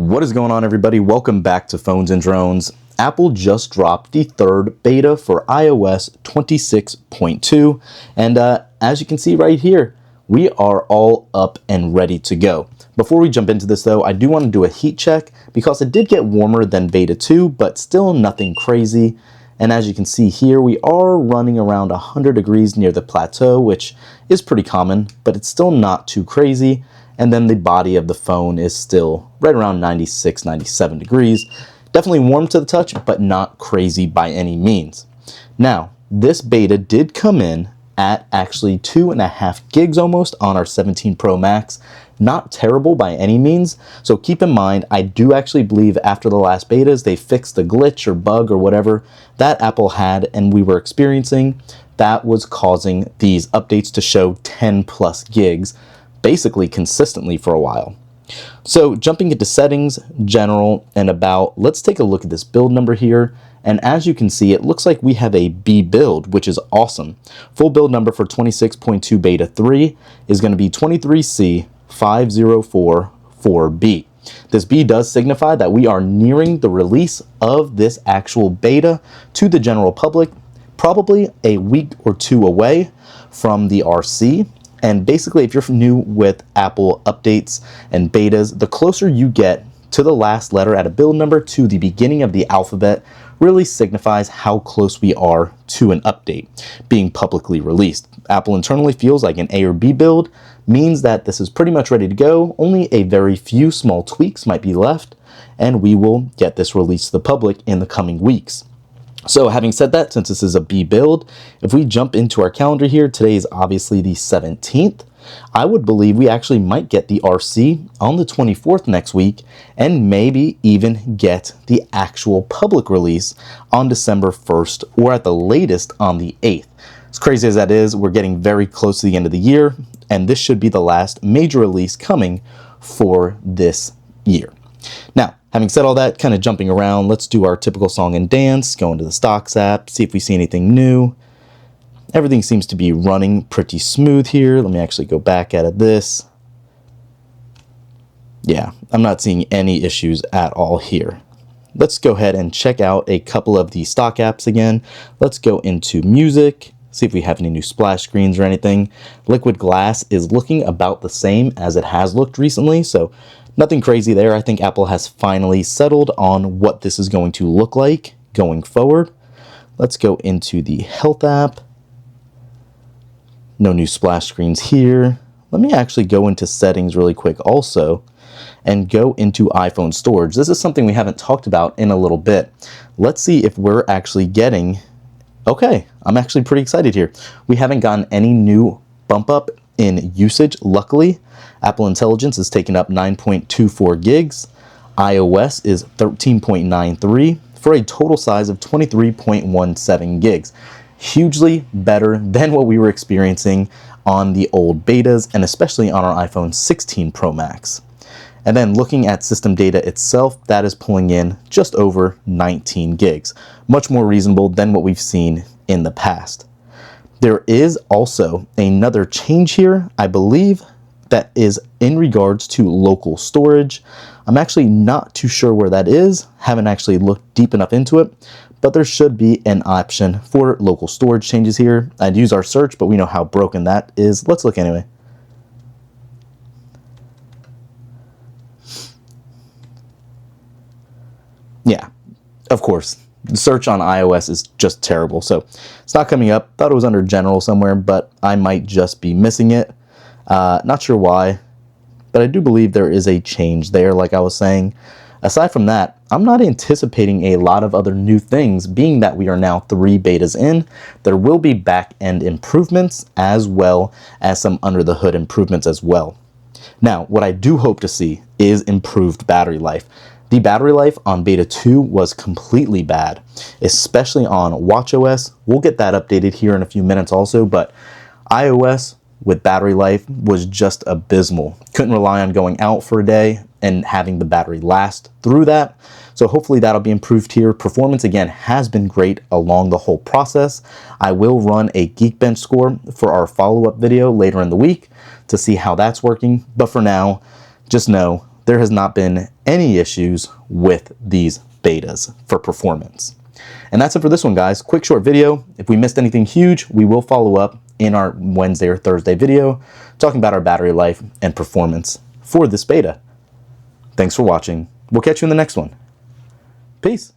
What is going on, everybody? Welcome back to Phones and Drones. Apple just dropped the third beta for iOS 26.2, and as you can see right here, we are all up and ready to go. Before we jump into this though, I do want to do a heat check because it did get warmer than beta 2, but still nothing crazy. And as you can see here, we are running around 100 degrees near the plateau, which is pretty common, but it's still not too crazy. And then the body of the phone is still right around 96, 97 degrees. Definitely warm to the touch, but not crazy by any means. Now, this beta did come in at actually 2.5 gigs almost on our 17 Pro Max. Not terrible by any means. So keep in mind, I do actually believe after the last betas, they fixed the glitch or bug or whatever that Apple had and we were experiencing that was causing these updates to show 10 plus gigs basically consistently for a while. So jumping into settings, general, and about, let's take a look at this build number here. And as you can see, it looks like we have a B build, which is awesome. Full build number for 26.2 beta 3 is going to be 23C5044B. This B does signify that we are nearing the release of this actual beta to the general public, probably a week or two away from the RC. And basically, if you're new with Apple updates and betas, the closer you get to the last letter at a build number to the beginning of the alphabet really signifies how close we are to an update being publicly released. Apple internally feels like an A or B build means that this is pretty much ready to go. Only a very few small tweaks might be left, and we will get this released to the public in the coming weeks. So having said that, since this is a B build, if we jump into our calendar here, today is obviously the 17th. I would believe we actually might get the RC on the 24th next week and maybe even get the actual public release on December 1st or at the latest on the 8th. As crazy as that is, we're getting very close to the end of the year, and this should be the last major release coming for this year. Now, having said all that, kind of jumping around, let's do our typical song and dance, go into the stocks app, see if we see anything new. Everything seems to be running pretty smooth here. Let me actually go back at this. Yeah, I'm not seeing any issues at all here. Let's go ahead and check out a couple of the stock apps again. Let's go into music, see if we have any new splash screens or anything. Liquid glass is looking about the same as it has looked recently, so nothing crazy there. I think Apple has finally settled on what this is going to look like going forward. Let's go into the health app. No new splash screens here. Let me actually go into settings really quick also and go into iPhone storage. This is something we haven't talked about in a little bit. Let's see if we're actually getting, okay, I'm actually pretty excited here. We haven't gotten any new bump up in usage, luckily. Apple Intelligence is taking up 9.24 gigs. iOS is 13.93 for a total size of 23.17 gigs. Hugely better than what we were experiencing on the old betas and especially on our iPhone 16 Pro Max. And then looking at system data itself, that is pulling in just over 19 gigs. Much more reasonable than what we've seen in the past. There is also another change here, I believe, that is in regards to local storage. I'm actually not too sure where that is, haven't actually looked deep enough into it, but there should be an option for local storage changes here. I'd use our search, but we know how broken that is. Let's look anyway. Yeah, of course. The search on iOS is just terrible, so it's not coming up. Thought it was under general somewhere, but I might just be missing it. Not sure why, but I do believe there is a change there, like I was saying. Aside from that, I'm not anticipating a lot of other new things, being that we are now 3 betas in. There will be back-end improvements as well as some under-the-hood improvements as well. Now, what I do hope to see is improved battery life. The battery life on beta 2 was completely bad, especially on watchOS. We'll get that updated here in a few minutes also, but iOS with battery life was just abysmal. Couldn't rely on going out for a day and having the battery last through that. So hopefully that'll be improved here. Performance, again, has been great along the whole process. I will run a Geekbench score for our follow-up video later in the week to see how that's working. But for now, just know there has not been any issues with these betas for performance. And that's it for this one, guys. Quick short video. If we missed anything huge, we will follow up in our Wednesday or Thursday video talking about our battery life and performance for this beta. Thanks for watching. We'll catch you in the next one. Peace.